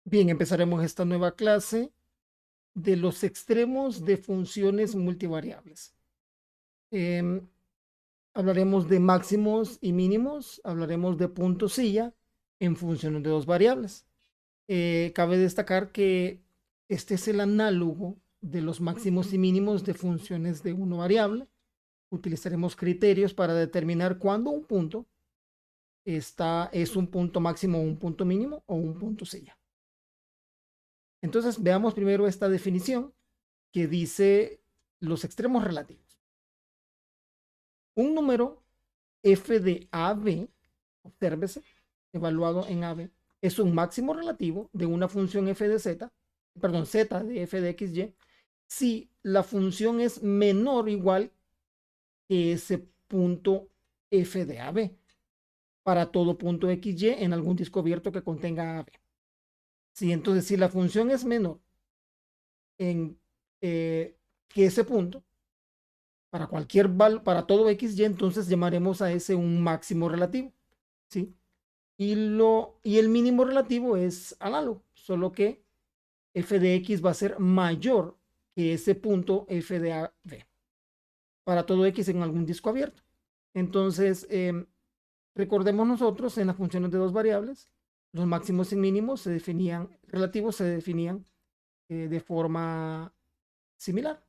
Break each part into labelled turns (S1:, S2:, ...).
S1: Bien, empezaremos esta nueva clase de los extremos de funciones multivariables. Em, Hablaremos de máximos y mínimos, hablaremos de puntos silla en funciones de dos variables. Cabe destacar que este es el análogo de los máximos y mínimos de funciones de una variable. Utilizaremos criterios para determinar cuándo un punto es un punto máximo, un punto mínimo o un punto silla. Entonces, veamos primero esta definición que dice los extremos relativos. Un número f de AB, obsérvese, evaluado en AB, es un máximo relativo de una función f de z, perdón, z de f de xy, si la función es menor o igual que ese punto f de AB para todo punto xy en algún disco abierto que contenga AB. Sí, entonces, si la función es menor en, que ese punto, para cualquier valor, para todo xy, entonces llamaremos a ese un máximo relativo, ¿sí? Y el mínimo relativo es análogo, solo que f de x va a ser mayor que ese punto f de a b para todo x en algún disco abierto. Entonces, recordemos nosotros en las funciones de dos variables, los máximos y mínimos se definían, relativos se definían de forma similar,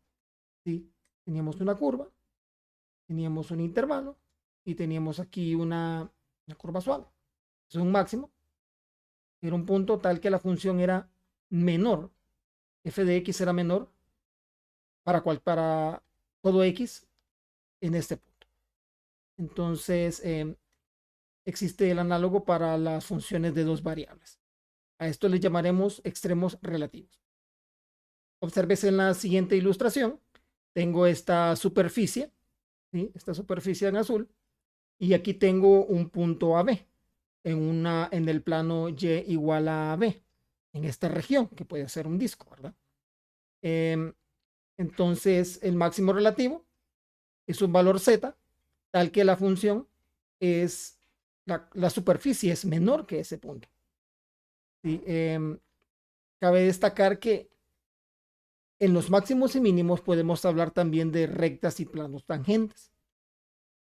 S1: ¿sí? Teníamos una curva, teníamos un intervalo y teníamos aquí una curva suave. Es un máximo, era un punto tal que la función era menor, f de x era menor para todo x en este punto. Entonces, existe el análogo para las funciones de dos variables. A esto le llamaremos extremos relativos. Observes en la siguiente ilustración, tengo esta superficie, ¿sí? Esta superficie en azul, y aquí tengo un punto AB en el plano Y igual a B, en esta región, que puede ser un disco, ¿verdad? Entonces, el máximo relativo es un valor Z, tal que la función es, la superficie es menor que ese punto. ¿Sí? Cabe destacar que en los máximos y mínimos podemos hablar también de rectas y planos tangentes.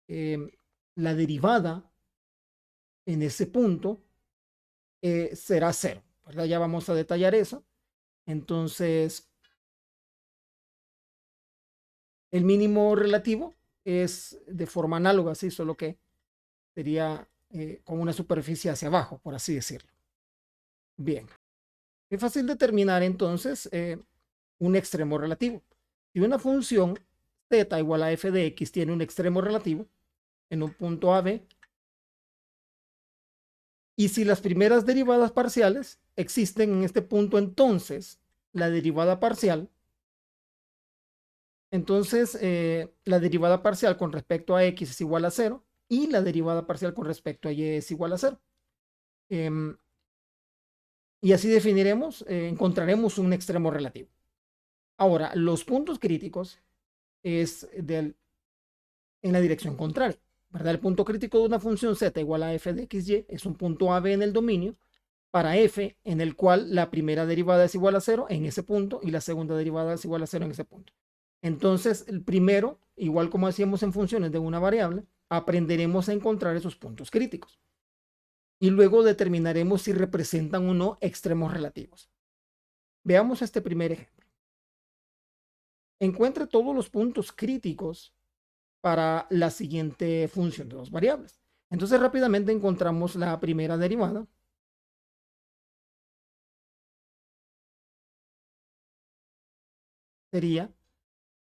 S1: La derivada en ese punto será cero, ¿verdad? Ya vamos a detallar eso. Entonces, el mínimo relativo es de forma análoga, ¿sí? Solo que sería con una superficie hacia abajo, por así decirlo. Bien, es fácil determinar entonces un extremo relativo. Si una función z igual a f de x tiene un extremo relativo en un punto AB, y si las primeras derivadas parciales existen en este punto, entonces la derivada parcial, la derivada parcial con respecto a x es igual a 0 y la derivada parcial con respecto a y es igual a 0. Y así definiremos, encontraremos un extremo relativo. Ahora, los puntos críticos es en la dirección contraria, ¿verdad? El punto crítico de una función z igual a f de xy es un punto AB en el dominio para f en el cual la primera derivada es igual a 0 en ese punto y la segunda derivada es igual a 0 en ese punto. Entonces, el primero, igual como hacíamos en funciones de una variable, aprenderemos a encontrar esos puntos críticos. Y luego determinaremos si representan o no extremos relativos. Veamos este primer ejemplo. Encuentre todos los puntos críticos para la siguiente función de dos variables. Entonces rápidamente encontramos la primera derivada. Sería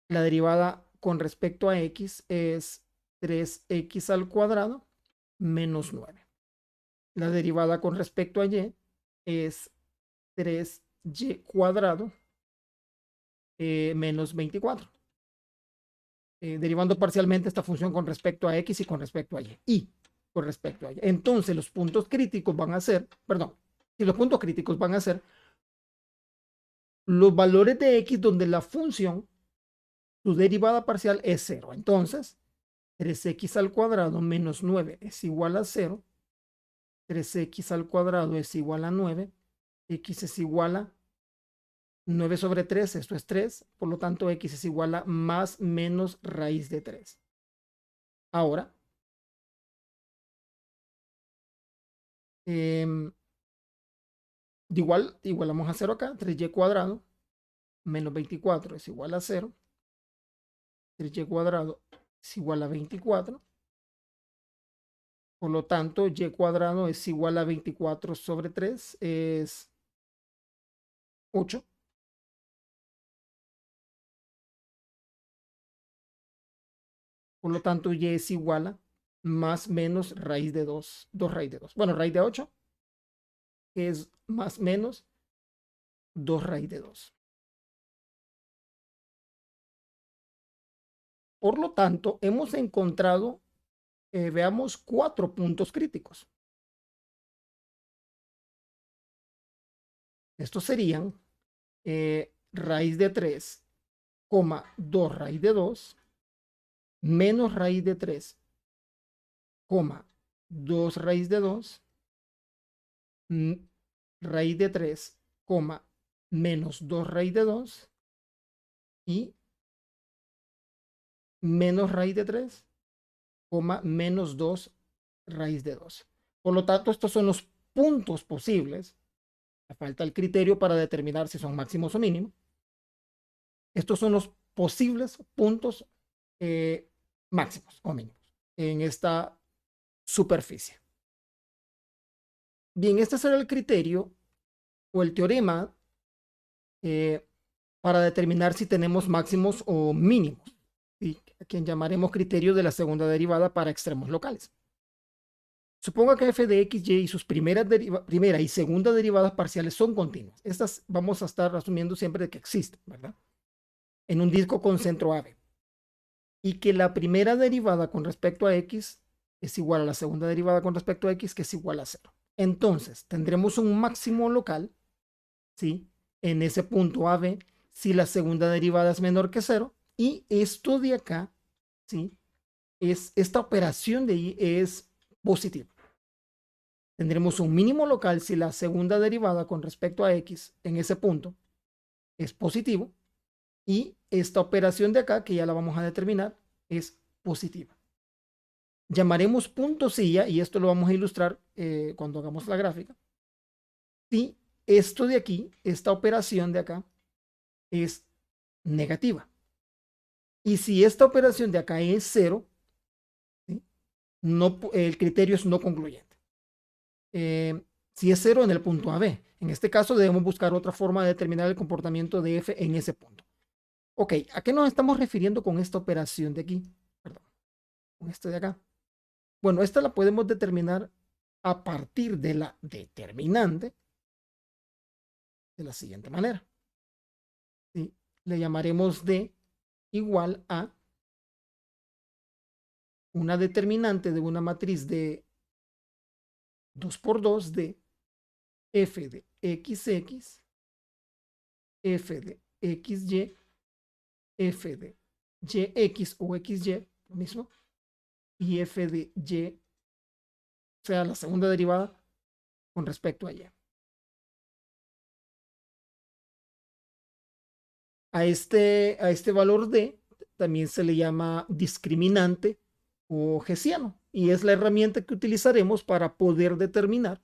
S1: la derivada con respecto a x es 3x al cuadrado menos 9. La derivada con respecto a y es 3y cuadrado menos 24. Derivando parcialmente esta función con respecto a x y con respecto a y. Y con respecto a y. Entonces los puntos críticos van a ser, perdón, y los puntos críticos van a ser los valores de x donde la función, su derivada parcial es 0. Entonces, 3x al cuadrado menos 9 es igual a 0. 3x al cuadrado es igual a 9. X es igual a 9 sobre 3, esto es 3, por lo tanto X es igual a más menos raíz de 3. Ahora, igualamos a 0 acá, 3y cuadrado menos 24 es igual a 0. 3y cuadrado es igual a 24. Por lo tanto, y cuadrado es igual a 24 sobre 3, es 8. Por lo tanto, y es igual a más menos raíz de 2, 2 raíz de 2. Bueno, raíz de 8 es más menos 2 raíz de 2. Por lo tanto, hemos encontrado, veamos, 4 puntos críticos. Estos serían raíz de 3, 2 raíz de 2, menos raíz de 3, 2 raíz de 2, raíz de 3, menos 2 raíz de 2 y menos raíz de 3, menos 2 raíz de 2. Por lo tanto, estos son los puntos posibles. Falta el criterio para determinar si son máximos o mínimos. Estos son los posibles puntos máximos o mínimos en esta superficie. Bien, este será el criterio o el teorema para determinar si tenemos máximos o mínimos, ¿sí? A quien llamaremos criterio de la segunda derivada para extremos locales. Suponga que f de x, y y sus primera y segunda derivadas parciales son continuas. Estas vamos a estar asumiendo siempre de que existen, ¿verdad? En un disco con centro AB. Y que la primera derivada con respecto a x es igual a la segunda derivada con respecto a x, que es igual a 0. Entonces, tendremos un máximo local, ¿sí? En ese punto AB, si la segunda derivada es menor que 0. Y esto de acá, ¿sí? Esta operación de y es positiva. Tendremos un mínimo local si la segunda derivada con respecto a x en ese punto es positivo. Y esta operación de acá, que ya la vamos a determinar, es positiva. Llamaremos punto silla, y esto lo vamos a ilustrar cuando hagamos la gráfica. Si esto de aquí, esta operación de acá, es negativa. Y si esta operación de acá es 0, ¿sí? No, el criterio es no concluyente. Si es 0 en el punto AB. En este caso debemos buscar otra forma de determinar el comportamiento de f en ese punto. Ok, ¿a qué nos estamos refiriendo con esta operación de aquí? Perdón, con esto de acá. Bueno, esta la podemos determinar a partir de la determinante de la siguiente manera. ¿Sí? Le llamaremos d igual a una determinante de una matriz de 2 por 2 de f de xx, f de xy, f de yx o xy, lo mismo, y f de y, o sea, la segunda derivada con respecto a y. A este valor d también se le llama discriminante o hessiano, y es la herramienta que utilizaremos para poder determinar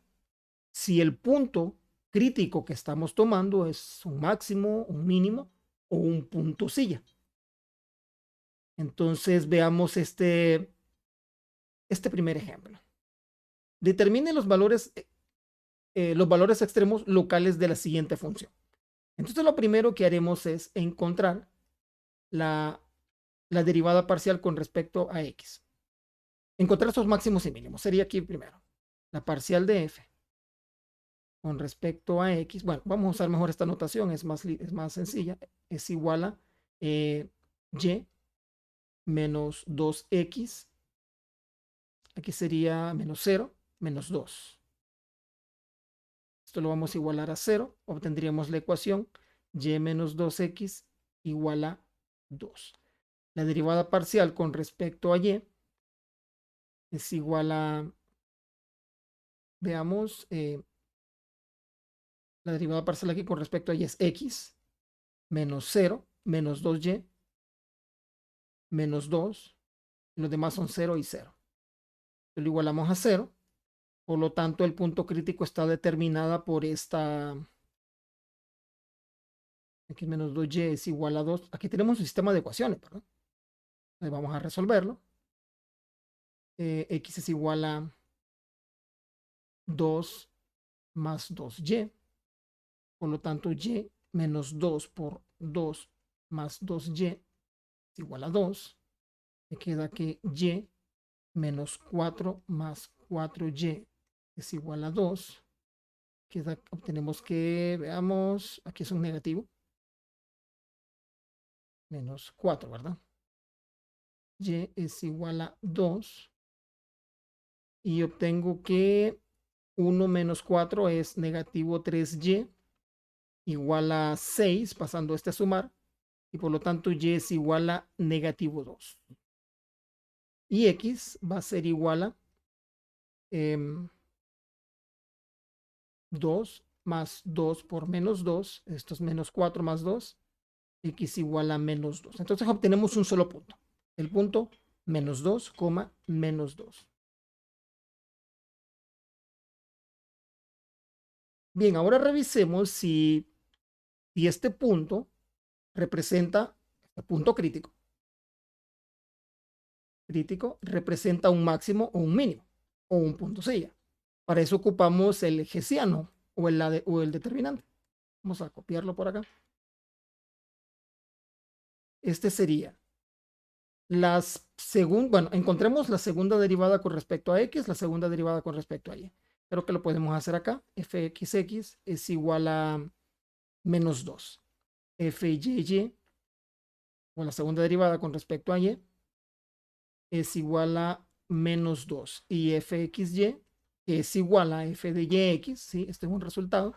S1: si el punto crítico que estamos tomando es un máximo, un mínimo o un punto silla. Entonces veamos este primer ejemplo. Determine los valores extremos locales de la siguiente función. Entonces lo primero que haremos es encontrar la derivada parcial con respecto a x. Encontrar esos máximos y mínimos. Sería aquí primero. La parcial de f con respecto a x. Bueno, vamos a usar mejor esta notación. Es más sencilla. Es igual a y menos 2x. Aquí sería menos 0, menos 2. Esto lo vamos a igualar a 0. Obtendríamos la ecuación y menos 2x igual a 2. La derivada parcial con respecto a y es igual a, veamos, La derivada parcial aquí con respecto a y es x menos 0, menos 2y, menos 2. Los demás son 0 y 0. Lo igualamos a 0. Por lo tanto, el punto crítico está determinada por esta. Aquí menos 2y es igual a 2. Aquí tenemos un sistema de ecuaciones, ¿verdad? Entonces vamos a resolverlo. X es igual a 2 más 2y. Por lo tanto, y menos 2 por 2 más 2y es igual a 2. Me queda que y menos 4 más 4y es igual a 2. Obtenemos que, veamos, aquí es un negativo. Menos 4, ¿verdad? Y es igual a 2. Y obtengo que 1 menos 4 es negativo 3y igual a 6, pasando este a sumar. Y por lo tanto y es igual a negativo 2. Y x va a ser igual a 2 más 2 por menos 2. Esto es menos 4 más 2. X igual a menos 2. Entonces obtenemos un solo punto. El punto menos 2, menos 2. Bien, ahora revisemos si este punto representa, el punto crítico, representa un máximo o un mínimo, o un punto sella. Para eso ocupamos el hessiano o el determinante. Vamos a copiarlo por acá. Este sería bueno, encontremos la segunda derivada con respecto a x, la segunda derivada con respecto a y. Creo que lo podemos hacer acá. Fxx es igual a menos 2. Fyy, o la segunda derivada con respecto a y, es igual a menos 2. Y fxy, que es igual a f de yx, ¿sí? Este es un resultado.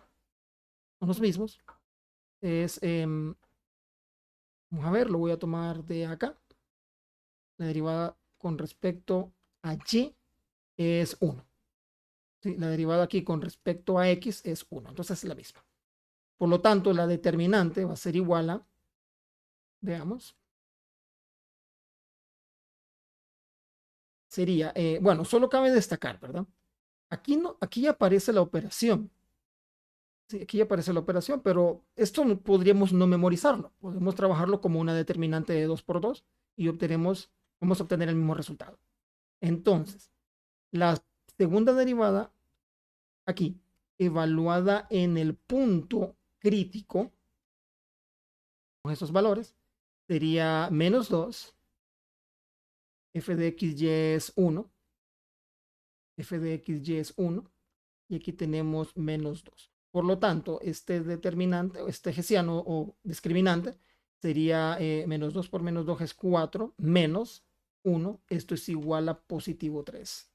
S1: Son los mismos. Es, vamos a ver, lo voy a tomar de acá. La derivada con respecto a y es 1. ¿Sí? La derivada aquí con respecto a x es 1. Entonces es la misma. Por lo tanto, la determinante va a ser igual a, veamos, sería, bueno, solo cabe destacar, ¿verdad? Aquí, no, aquí ya aparece la operación. Sí, aquí ya aparece la operación, pero esto podríamos no memorizarlo. Podemos trabajarlo como una determinante de 2 por 2 y vamos a obtener el mismo resultado. Entonces, la segunda derivada aquí, evaluada en el punto crítico, con esos valores, sería menos 2, f de xy es 1, f de xy es 1, y aquí tenemos menos 2. Por lo tanto, este determinante, este hessiano o discriminante, sería menos 2 por menos 2 es 4, menos 1, esto es igual a positivo 3.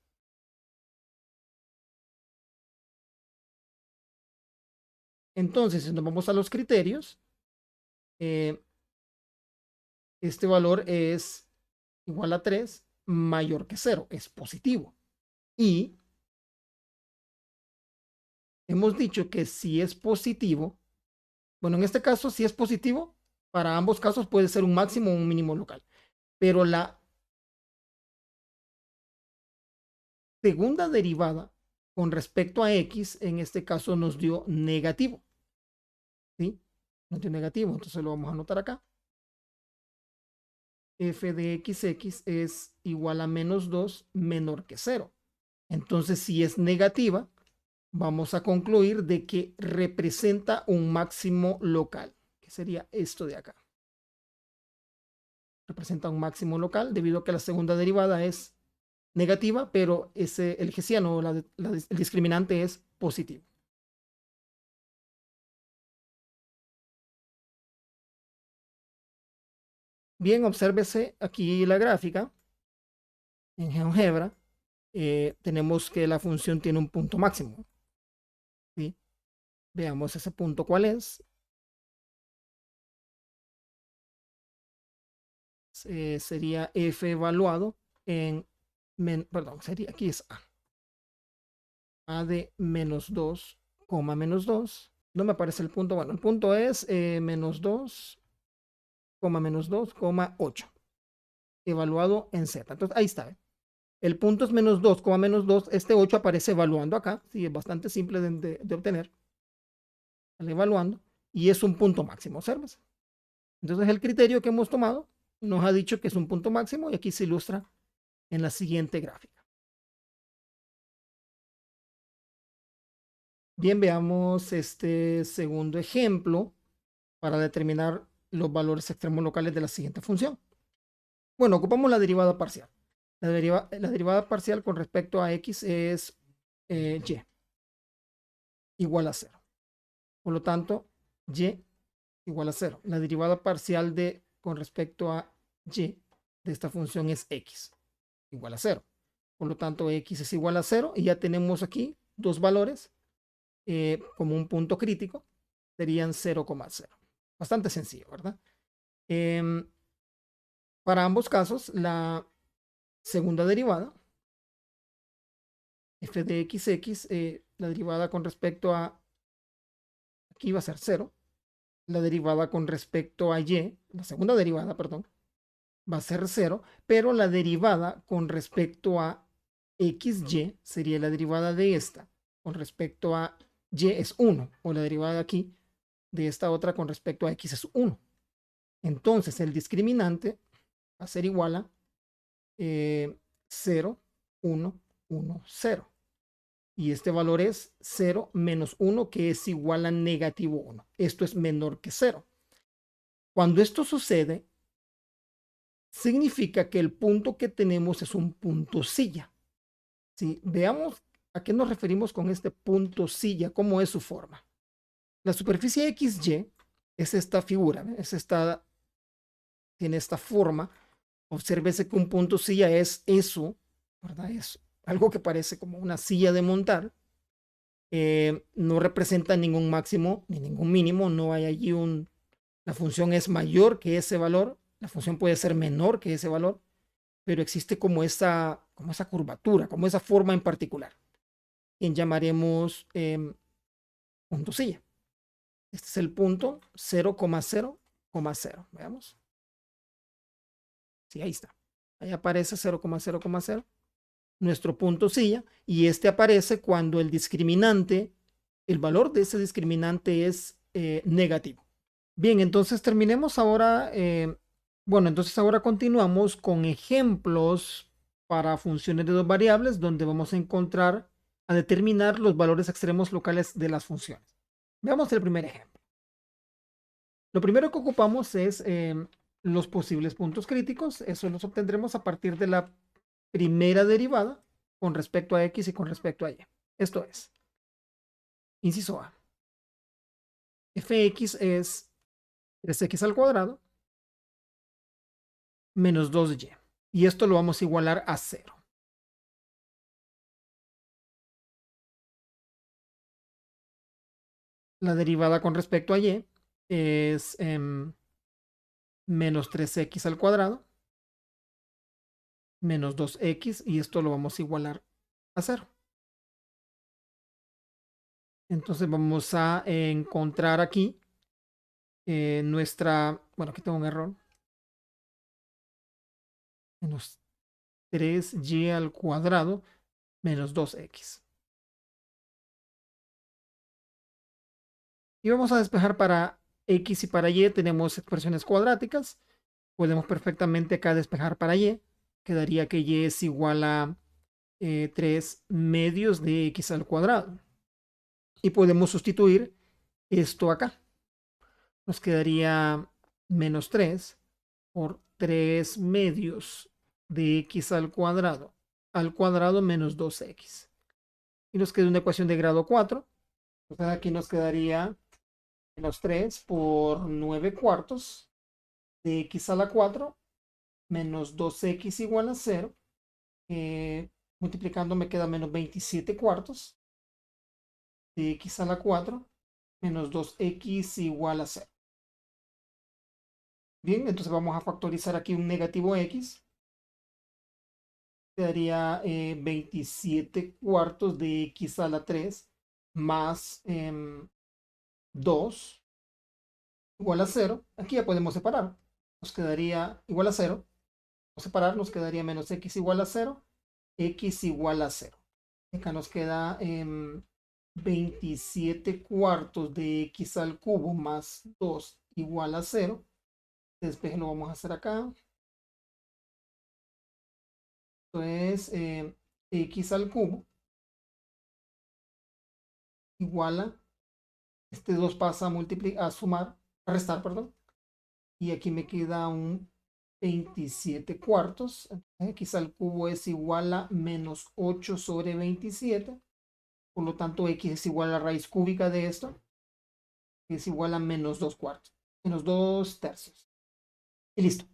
S1: Entonces, si nos vamos a los criterios, este valor es igual a 3, mayor que 0, es positivo. Y hemos dicho que si es positivo, bueno, en este caso, si es positivo, para ambos casos puede ser un máximo o un mínimo local. Pero la segunda derivada con respecto a x, en este caso nos dio negativo. ¿Sí? Nos dio negativo, entonces lo vamos a anotar acá. F de xx es igual a menos 2 menor que 0. Entonces, si es negativa, vamos a concluir de que representa un máximo local, que sería esto de acá. Representa un máximo local debido a que la segunda derivada es negativa, pero el hessiano, el discriminante es positivo. Bien, obsérvese aquí la gráfica. En GeoGebra tenemos que la función tiene un punto máximo. ¿Sí? Veamos ese punto cuál es. Sería f evaluado en, perdón, sería aquí es a de menos 2, menos 2 No me aparece el punto. Bueno, el punto es menos 2, menos 2, 8. Evaluado en Z. Entonces, ahí está. El punto es menos 2, menos 2. Este 8 aparece evaluando acá. Sí, es bastante simple de obtener. Sale evaluando. Y es un punto máximo, observas. Entonces, el criterio que hemos tomado nos ha dicho que es un punto máximo y aquí se ilustra en la siguiente gráfica. Bien, veamos este segundo ejemplo para determinar los valores extremos locales de la siguiente función. Bueno, ocupamos la derivada parcial. La derivada parcial con respecto a x es y igual a 0. Por lo tanto, y igual a 0. La derivada parcial con respecto a y de esta función es x igual a 0. Por lo tanto, x es igual a 0 y ya tenemos aquí dos valores como un punto crítico. Serían 0,0. Bastante sencillo, ¿verdad? Para ambos casos, la segunda derivada, f de x, la derivada con respecto a, aquí va a ser 0, la derivada con respecto a y, la segunda derivada, perdón, va a ser 0, pero la derivada con respecto a xy sería la derivada de esta, con respecto a y es 1, o la derivada de aquí de esta otra con respecto a x es 1. Entonces el discriminante va a ser igual a 0, 1, 1, 0. Y este valor es 0 menos 1, que es igual a negativo 1. Esto es menor que 0. Cuando esto sucede, significa que el punto que tenemos es un punto silla. ¿Sí? Veamos a qué nos referimos con este punto silla, cómo es su forma. La superficie XY es esta figura, tiene esta forma. Obsérvese que un punto silla es eso, ¿verdad? Es algo que parece como una silla de montar. No representa ningún máximo ni ningún mínimo, no hay allí la función es mayor que ese valor, la función puede ser menor que ese valor, pero existe como esa curvatura, como esa forma en particular, que llamaremos punto silla. Este es el punto 0,0,0. Veamos. Sí, ahí está. Ahí aparece 0,0,0, nuestro punto silla, y este aparece cuando el discriminante, el valor de ese discriminante es negativo. Bien, entonces terminemos ahora. Bueno, entonces ahora continuamos con ejemplos para funciones de dos variables donde vamos a determinar los valores extremos locales de las funciones. Veamos el primer ejemplo. Lo primero que ocupamos es los posibles puntos críticos. Eso los obtendremos a partir de la primera derivada con respecto a x y con respecto a y. Esto es, inciso A, fx es 3x al cuadrado menos 2y. Y esto lo vamos a igualar a 0. La derivada con respecto a y es menos 3x al cuadrado menos 2x y esto lo vamos a igualar a 0. Entonces vamos a encontrar aquí bueno, aquí tengo un error, menos 3y al cuadrado menos 2x. Y vamos a despejar para x y para y tenemos expresiones cuadráticas. Podemos perfectamente acá despejar para y. Quedaría que y es igual a 3 medios de x al cuadrado. Y podemos sustituir esto acá. Nos quedaría menos 3 por 3 medios de x al cuadrado menos 2x. Y nos queda una ecuación de grado 4. Entonces aquí nos quedaría menos 3 por 9 cuartos de x a la 4 menos 2x igual a 0. Multiplicando me queda menos 27 cuartos de x a la 4 menos 2x igual a 0. Bien, entonces vamos a factorizar aquí un negativo x. Quedaría 27 cuartos de x a la 3 más 2 igual a 0. Aquí ya podemos separar. Nos quedaría igual a 0. O separar nos quedaría menos x igual a 0. X igual a 0. Acá nos queda 27 cuartos de x al cubo más 2 igual a 0. Después lo vamos a hacer acá. Esto es x al cubo igual a, este 2 pasa a multiplicar, a sumar, a restar, perdón. Y aquí me queda un 27 cuartos. X al cubo es igual a menos 8 sobre 27. Por lo tanto, x es igual a la raíz cúbica de esto, que es igual a menos 2 cuartos, menos 2 tercios. Y listo.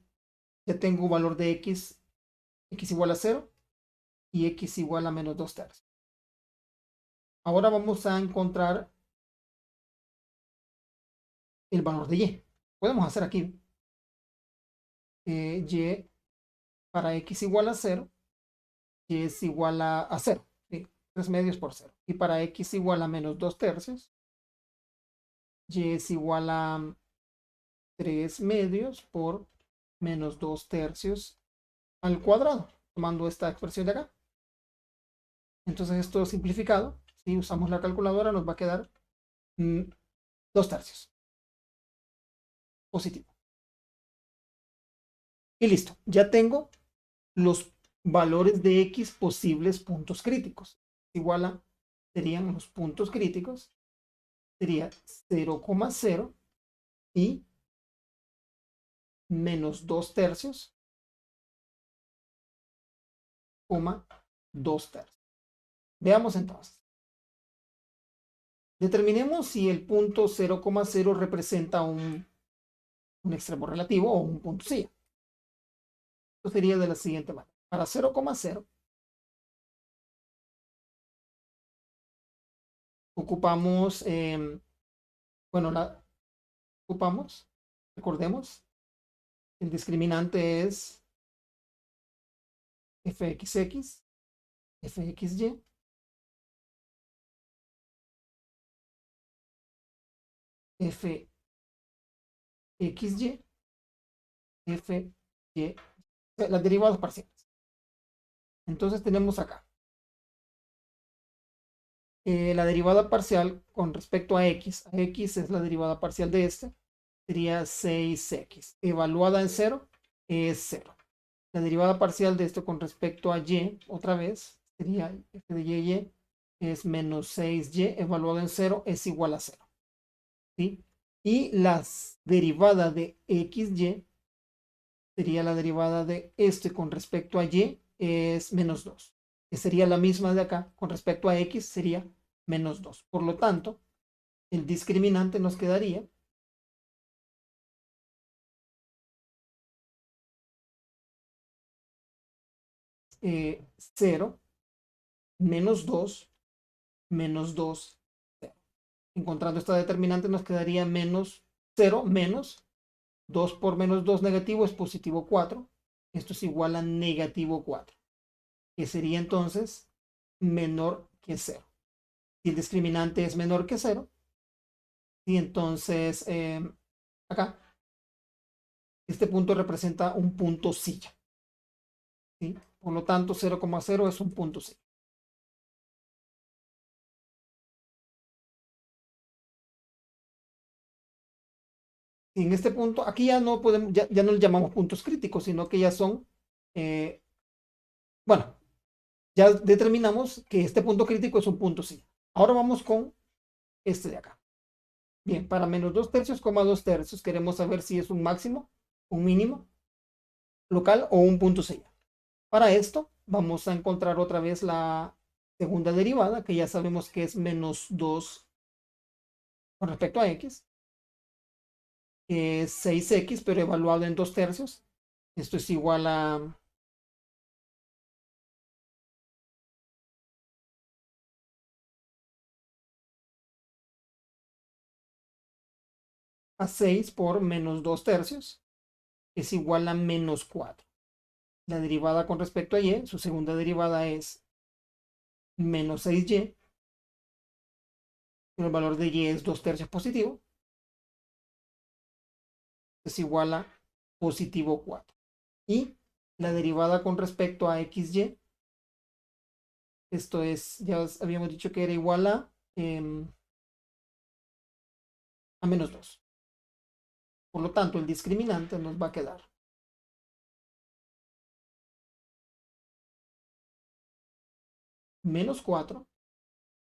S1: Ya tengo valor de x, x igual a 0 y x igual a menos 2 tercios. Ahora vamos a encontrar el valor de y. Podemos hacer aquí y para x igual a 0, y es igual a 0. ¿Sí? 3 medios por 0. Y para x igual a menos 2 tercios, y es igual a 3 medios por menos 2 tercios al cuadrado, tomando esta expresión de acá. Entonces esto simplificado, si usamos la calculadora nos va a quedar 2 tercios. Positivo. Y listo, ya tengo los valores de x posibles puntos críticos. Igual a, serían los puntos críticos, sería 0,0 y menos 2 tercios, 2 tercios. Veamos entonces. Determinemos si el punto 0,0 representa un extremo relativo o un punto silla. Esto sería de la siguiente manera. Para 0,0 ocupamos, bueno, ocupamos, recordemos, el discriminante es fxx, fxy, fxy, fy, las derivadas parciales. Entonces tenemos acá la derivada parcial con respecto a x. X es la derivada parcial de este. Sería 6x. Evaluada en 0 es 0. La derivada parcial de esto con respecto a y, otra vez, sería f de y es menos 6y. Evaluado en 0 es igual a 0. ¿Sí? Y la derivada de xy sería la derivada de este con respecto a y es menos 2. Que sería la misma de acá con respecto a x sería menos 2. Por lo tanto, el discriminante nos quedaría 0, menos 2, menos 2, 0. Encontrando esta determinante nos quedaría menos 0, menos 2 por menos 2 negativo es positivo 4. Esto es igual a negativo 4, que sería entonces menor que 0. Si el discriminante es menor que 0, y entonces acá, este punto representa un punto silla. ¿Sí? Por lo tanto, 0,0 es un punto silla. Y en este punto, aquí ya no podemos, ya no le llamamos puntos críticos, sino que ya son, bueno, ya determinamos que este punto crítico es un punto silla. Ahora vamos con este de acá. Bien, para menos 2 tercios, 2 tercios, queremos saber si es un máximo, un mínimo local o un punto silla. Para esto, vamos a encontrar otra vez la segunda derivada, que ya sabemos que es menos 2 con respecto a x, que es 6x, pero evaluado en 2 tercios. Esto es igual a 6 por menos 2 tercios, es igual a menos 4. La derivada con respecto a y, su segunda derivada es menos 6y, el valor de y es 2/3 positivo, es igual a positivo 4. Y la derivada con respecto a xy, esto es, ya habíamos dicho que era igual a menos 2. Por lo tanto, el discriminante nos va a quedar menos 4,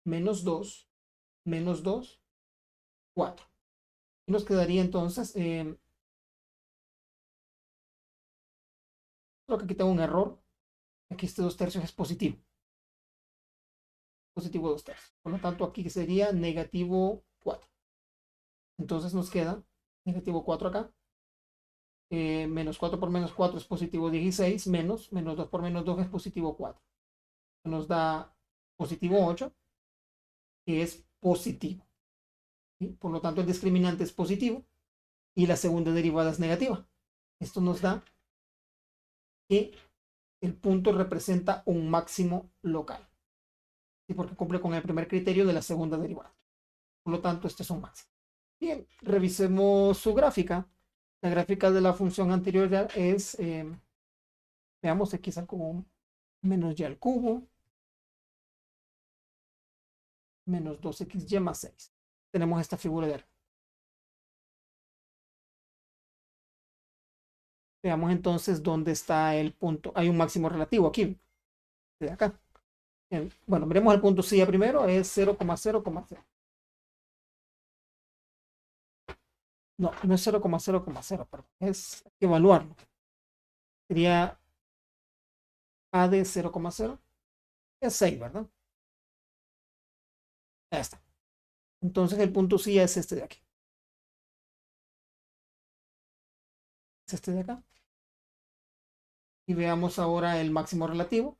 S1: menos 2, menos 2, 4. Y nos quedaría entonces, creo que aquí tengo un error. Aquí este 2/3 es positivo. Positivo 2/3. Por lo tanto, aquí sería negativo 4. Entonces nos queda negativo 4 acá. Menos 4 por menos 4 es positivo 16. Menos 2 por menos 2 es positivo 4. Nos da positivo 8, que es positivo. ¿Sí? Por lo tanto, el discriminante es positivo y la segunda derivada es negativa. Esto nos da que el punto representa un máximo local. ¿Sí? Porque cumple con el primer criterio de la segunda derivada. Por lo tanto, este es un máximo. Bien, revisemos su gráfica. La gráfica de la función anterior es, veamos, x al cubo menos y al cubo menos 2xy más 6. Tenemos esta figura de acá. Veamos entonces dónde está el punto. Hay un máximo relativo aquí, de acá. Bueno, veremos el punto C primero, es 0,0,0. No, no es 0,0,0, perdón. Es hay que evaluarlo. Sería A de 0,0. Es 6, ¿verdad? Ya está. Entonces el punto C es este de aquí. Es este de acá. Y veamos ahora el máximo relativo.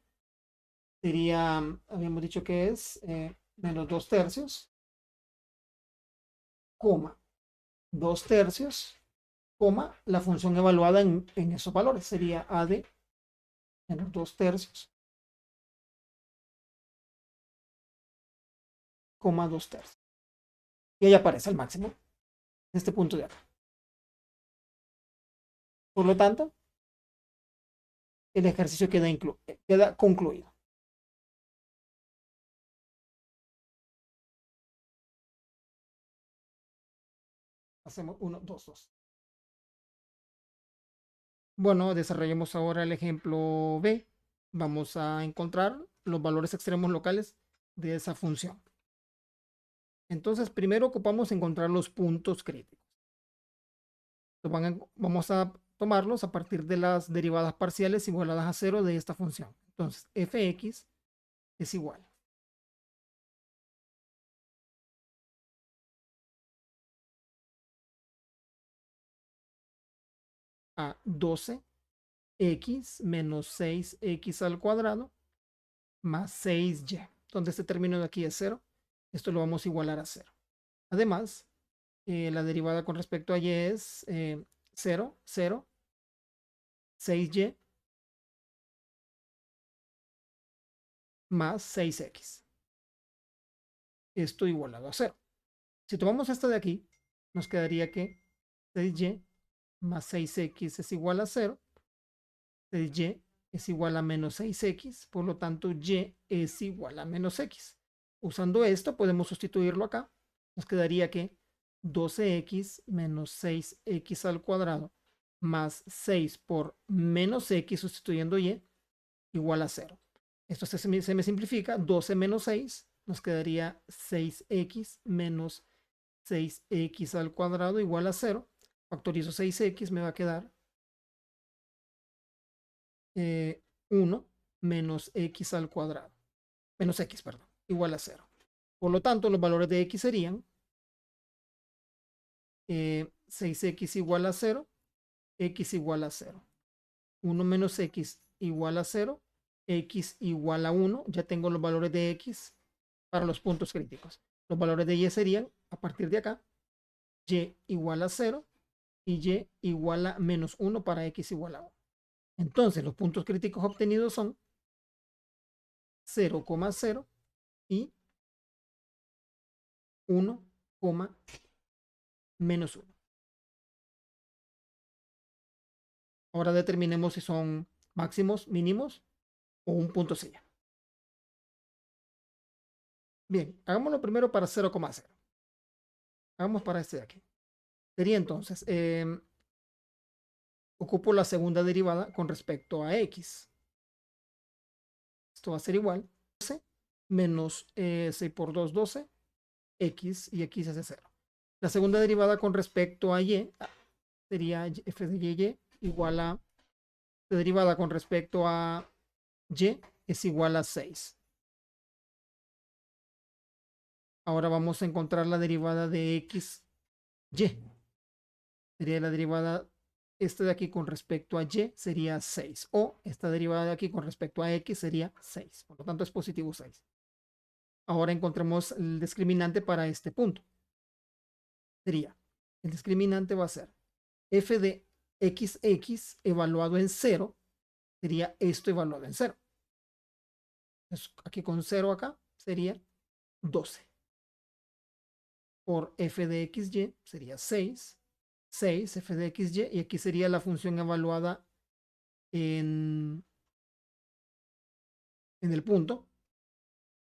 S1: Sería, habíamos dicho que es menos 2/3, coma, 2/3, coma, la función evaluada en esos valores. Sería A de menos 2/3, coma 2/3. Y ahí aparece el máximo, este punto de acá. Por lo tanto, el ejercicio queda concluido. Hacemos 1, 2, 2. Bueno, desarrollemos ahora el ejemplo B. Vamos a encontrar los valores extremos locales de esa función. Entonces, primero ocupamos encontrar los puntos críticos. Vamos a tomarlos a partir de las derivadas parciales igualadas a 0 de esta función. Entonces, fx es igual a 12x menos 6x al cuadrado más 6y, donde este término de aquí es 0. Esto lo vamos a igualar a 0. Además, la derivada con respecto a y es 0, 0, 6y más 6x. Esto igualado a 0. Si tomamos esto de aquí, nos quedaría que 6y más 6x es igual a 0. 6y es igual a menos 6x, por lo tanto y es igual a menos x. Usando esto podemos sustituirlo acá. Nos quedaría que 12x menos 6x al cuadrado más 6 por menos x sustituyendo y igual a 0. Esto se me simplifica. 12 menos 6 nos quedaría 6x menos 6x al cuadrado igual a 0. Factorizo 6x, me va a quedar 1 menos x al cuadrado. Menos x, perdón, igual a 0. Por lo tanto, los valores de x serían 6x igual a 0, x igual a 0. 1 menos x igual a 0, x igual a 1. Ya tengo los valores de x para los puntos críticos. Los valores de y serían, a partir de acá, y igual a 0 y y igual a menos 1 para x igual a 1. Entonces, los puntos críticos obtenidos son 0,0 y 1, menos 1. Ahora determinemos si son máximos, mínimos o un punto silla. Bien, hagámoslo primero para 0,0. Hagamos para este de aquí. Sería entonces, ocupo la segunda derivada con respecto a x. Esto va a ser igual 12 menos 6 por 2, 12, x, y x es de 0. La segunda derivada con respecto a y sería f de y igual a, la derivada con respecto a y es igual a 6. Ahora vamos a encontrar la derivada de x, y. Sería la derivada, esta de aquí con respecto a y sería 6. O esta derivada de aquí con respecto a x sería 6. Por lo tanto es positivo 6. Ahora encontremos el discriminante para este punto. Sería, el discriminante va a ser f de xx evaluado en 0. Sería esto evaluado en 0. Entonces, aquí con 0 acá sería 12. Por f de xy sería 6. 6 f de xy, y aquí sería la función evaluada en el punto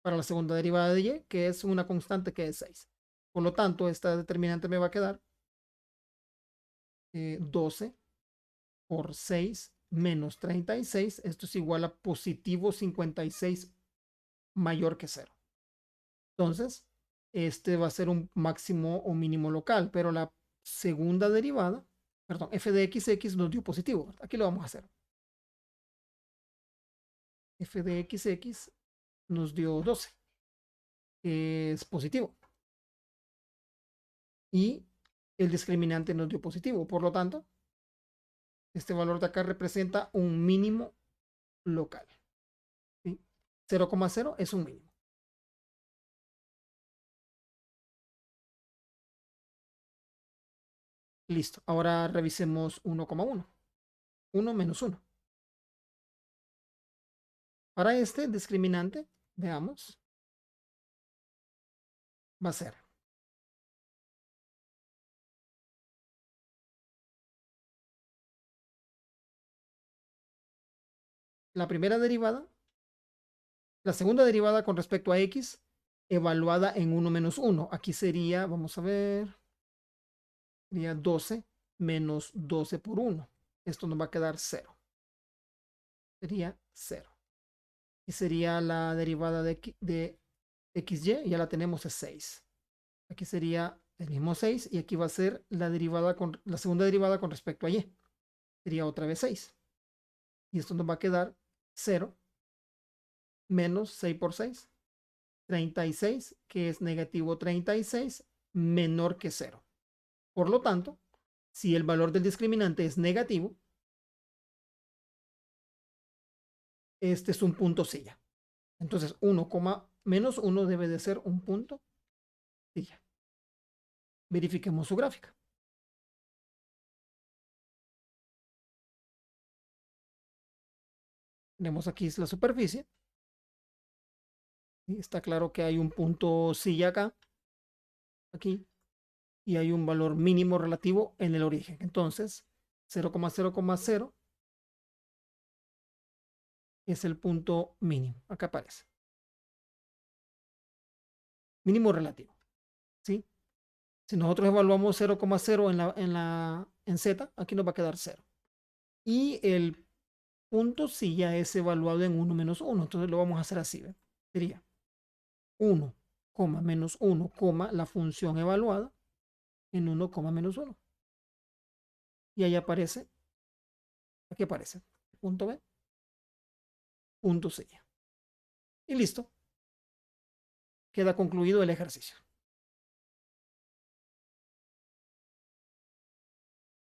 S1: para la segunda derivada de y, que es una constante que es 6. Por lo tanto, esta determinante me va a quedar 12 por 6 menos 36. Esto es igual a positivo 56 mayor que 0. Entonces, este va a ser un máximo o mínimo local, pero la segunda derivada, perdón, f de xx nos dio positivo. Aquí lo vamos a hacer. F de xx nos dio 12, que es positivo. Y el discriminante nos dio positivo. Por lo tanto, este valor de acá representa un mínimo local. ¿Sí? 0,0 es un mínimo. Listo. Ahora revisemos 1,1. 1 menos 1. Para este discriminante, veamos, va a ser la primera derivada, la segunda derivada con respecto a x, evaluada en 1 menos 1. Aquí sería, vamos a ver, sería 12 menos 12 por 1. Esto nos va a quedar 0. Sería 0. Y sería la derivada de xy, ya la tenemos, es 6. Aquí sería el mismo 6, y aquí va a ser la derivada la segunda derivada con respecto a y. Sería otra vez 6. Y esto nos va a quedar 0 menos 6 por 6, 36, que es negativo 36, menor que 0. Por lo tanto, si el valor del discriminante es negativo, este es un punto silla. Entonces, 1, menos 1 debe de ser un punto silla. Verifiquemos su gráfica. Tenemos aquí la superficie. Y está claro que hay un punto silla acá, aquí, y hay un valor mínimo relativo en el origen. Entonces, 0,0,0 es el punto mínimo. Acá aparece. Mínimo relativo. ¿Sí? Si nosotros evaluamos 0,0 en Z, aquí nos va a quedar 0. Y el punto silla es evaluado en 1 menos 1. Entonces lo vamos a hacer así. ¿Ve? Sería 1, menos 1, la función evaluada en 1, menos 1. Y ahí aparece, aquí aparece, punto B, punto silla. Y listo. Queda concluido el ejercicio.